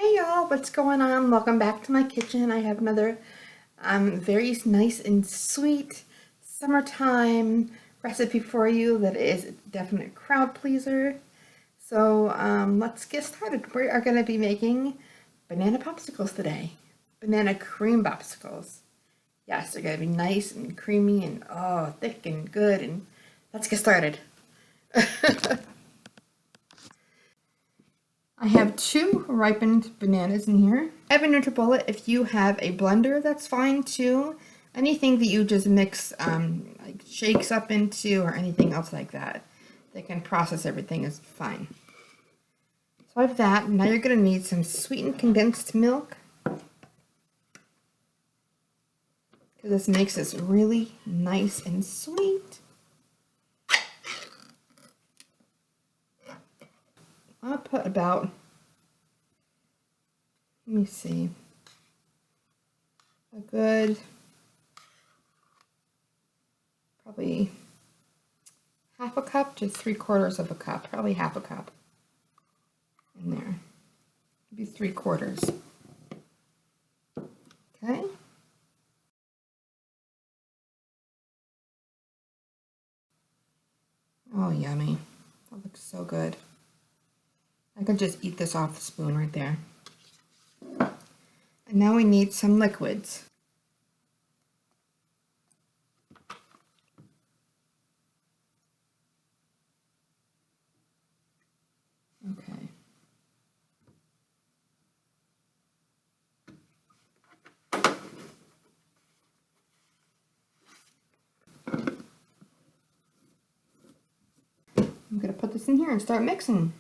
Hey y'all, what's going on? Welcome back to my kitchen. I have another very nice and sweet summertime recipe for you that is a definite crowd pleaser. So let's get started. We are going to be making banana popsicles today. Banana cream popsicles. Yes, they're going to be nice and creamy and oh, thick and good. And let's get started. I have 2 ripened bananas in here. I have a NutriBullet. If you have a blender, that's fine too. Anything that you just mix like shakes up into or anything else like that can process everything is fine. So I have that. Now you're going to need some sweetened condensed milk, because this makes this really nice and sweet. I'll put about, let me see, a good, probably half a cup to 3/4 of a cup, probably half a cup in there. Maybe 3/4. Okay. Oh, yummy. That looks so good. I could just eat this off the spoon right there. And now we need some liquids. Okay. I'm going to put this in here and start mixing.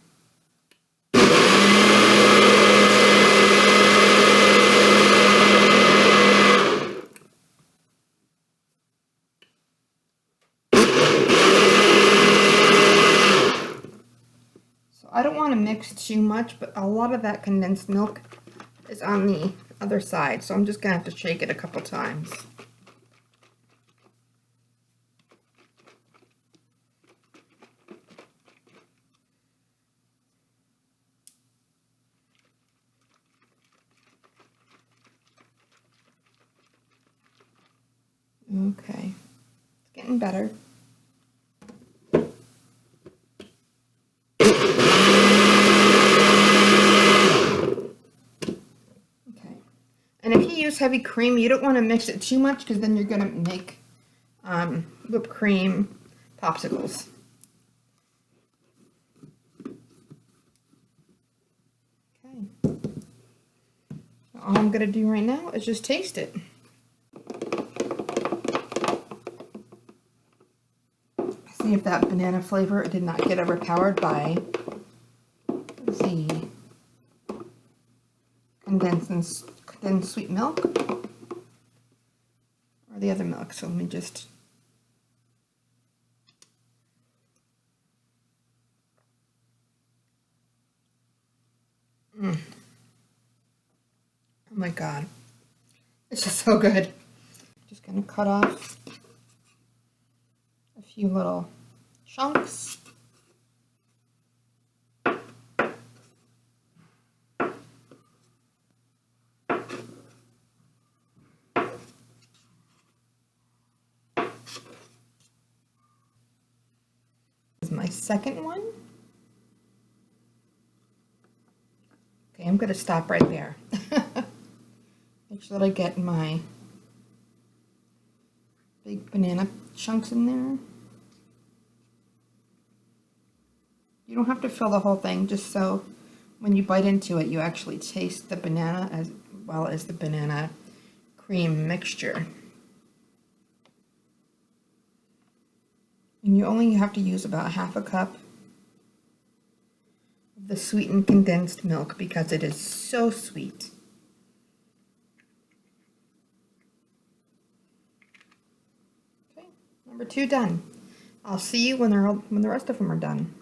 I don't want to mix too much, but a lot of that condensed milk is on the other side, so I'm just going to have to shake it a couple times. Okay, it's getting better. And if you use heavy cream, you don't want to mix it too much, because then you're going to make whipped cream popsicles. Okay. All I'm going to do right now is just taste it. See if that banana flavor did not get overpowered by the condensed sweet milk or the other milk. So let me just oh my god, it's just so good. Just gonna cut off a few little chunks. This is my second one. Okay, I'm gonna stop right there. Make sure that I get my big banana chunks in there. You don't have to fill the whole thing, just so when you bite into it, you actually taste the banana as well as the banana cream mixture. And you only have to use about half a cup of the sweetened condensed milk, because it is so sweet. Okay, number 2 done. I'll see you when the rest of them are done.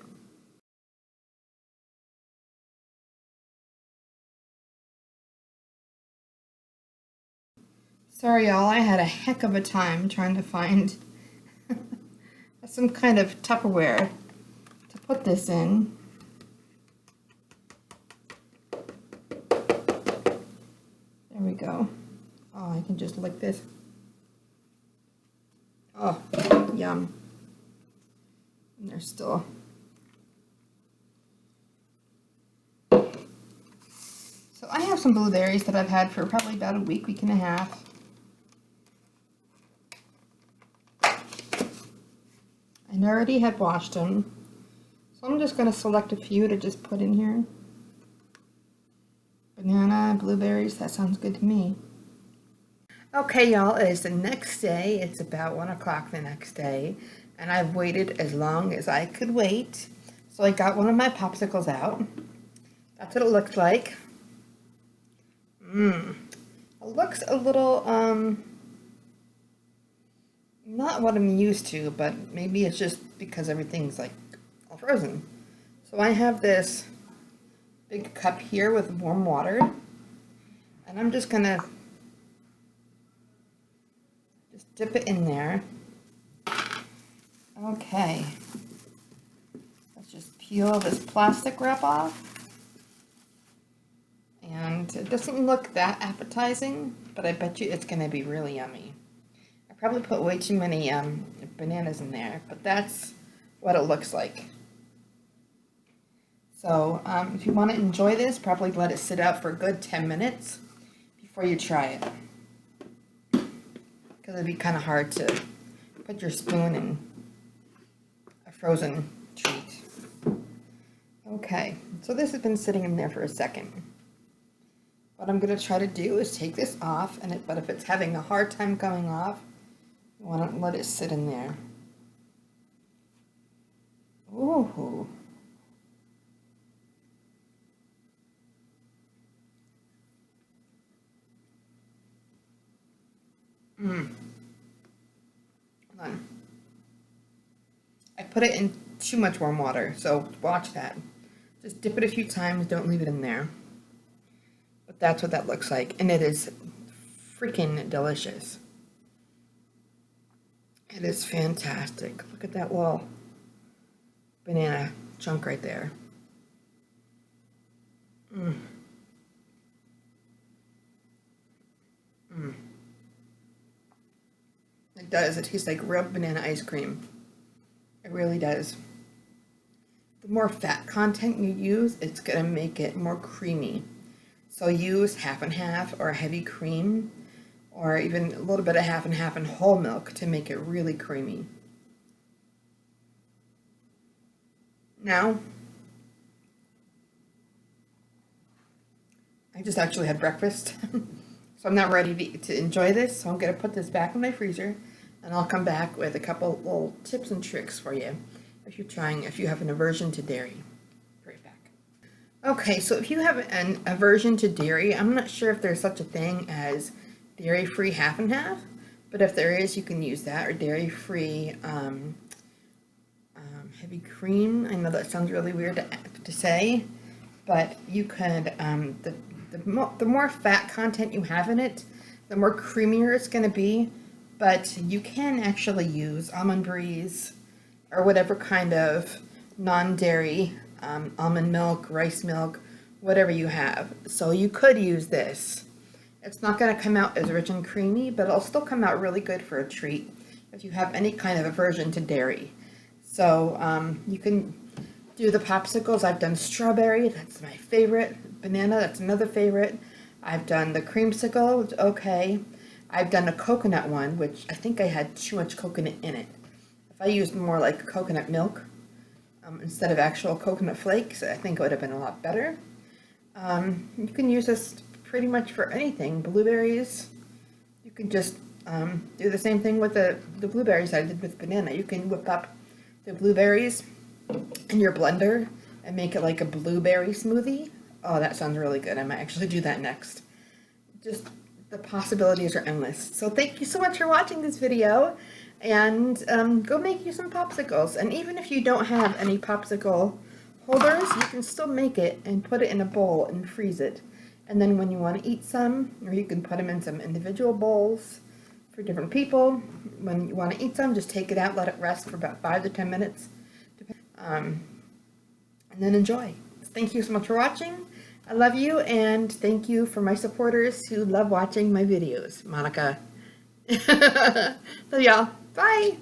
Sorry y'all, I had a heck of a time trying to find some kind of Tupperware to put this in. can just lick this. Oh, yum. And they're still... So I have some blueberries that I've had for probably about a week, week and a half. I already had washed them. So I'm just going to select a few to just put in here. Banana, blueberries, that sounds good to me. Okay, y'all, it is the next day. It's about 1 o'clock the next day. And I've waited as long as I could wait. So I got one of my popsicles out. That's what it looks like. It looks a little, not what I'm used to, but maybe it's just because everything's like all frozen. So I have this big cup here with warm water, and I'm just gonna just dip it in there. Okay, let's just peel this plastic wrap off. And it doesn't look that appetizing, but I bet you it's going to be really yummy. I probably put way too many bananas in there, but that's what it looks like. So if you want to enjoy this, probably let it sit out for a good 10 minutes before you try it. Because it'd be kind of hard to put your spoon in a frozen treat. Okay, so this has been sitting in there for a second. What I'm going to try to do is take this off, but if it's having a hard time coming off, you want to let it sit in there. Ooh. Hold on. I put it in too much warm water, so watch that. Just dip it a few times, don't leave it in there. But that's what that looks like, and it is freaking delicious. It is fantastic. Look at that little banana chunk right there. It does. It tastes like real banana ice cream. It really does. The more fat content you use, it's going to make it more creamy. So use half and half or heavy cream, or even a little bit of half and half and whole milk to make it really creamy. Now, I just actually had breakfast, so I'm not ready to enjoy this, so I'm going to put this back in my freezer, and I'll come back with a couple little tips and tricks for you if you have an aversion to dairy. Okay, so if you have an aversion to dairy, I'm not sure if there's such a thing as dairy-free half and half, but if there is, you can use that, or dairy-free heavy cream. I know that sounds really weird to say, but you could, the more fat content you have in it, the more creamier it's going to be, but you can actually use almond bries or whatever kind of non-dairy almond milk, rice milk, whatever you have. So you could use this. It's not going to come out as rich and creamy, but it'll still come out really good for a treat if you have any kind of aversion to dairy. So you can do the popsicles. I've done strawberry, that's my favorite. Banana, that's another favorite. I've done the creamsicle, it's okay. I've done a coconut one, which I think I had too much coconut in it. If I used more like coconut milk, instead of actual coconut flakes, I think it would have been a lot better. You can use this pretty much for anything. Blueberries, you can just do the same thing with the blueberries I did with banana. You can whip up the blueberries in your blender and make it like a blueberry smoothie. Oh, that sounds really good. I might actually do that next. Just the possibilities are endless. So thank you so much for watching this video. And go make you some popsicles. And even if you don't have any popsicle holders, you can still make it and put it in a bowl and freeze it. And then when you want to eat some, or you can put them in some individual bowls for different people. When you want to eat some, just take it out, let it rest for about 5 to 10 minutes, and then enjoy. Thank you so much for watching. I love you, and thank you for my supporters who love watching my videos. Monica. Love y'all. Bye.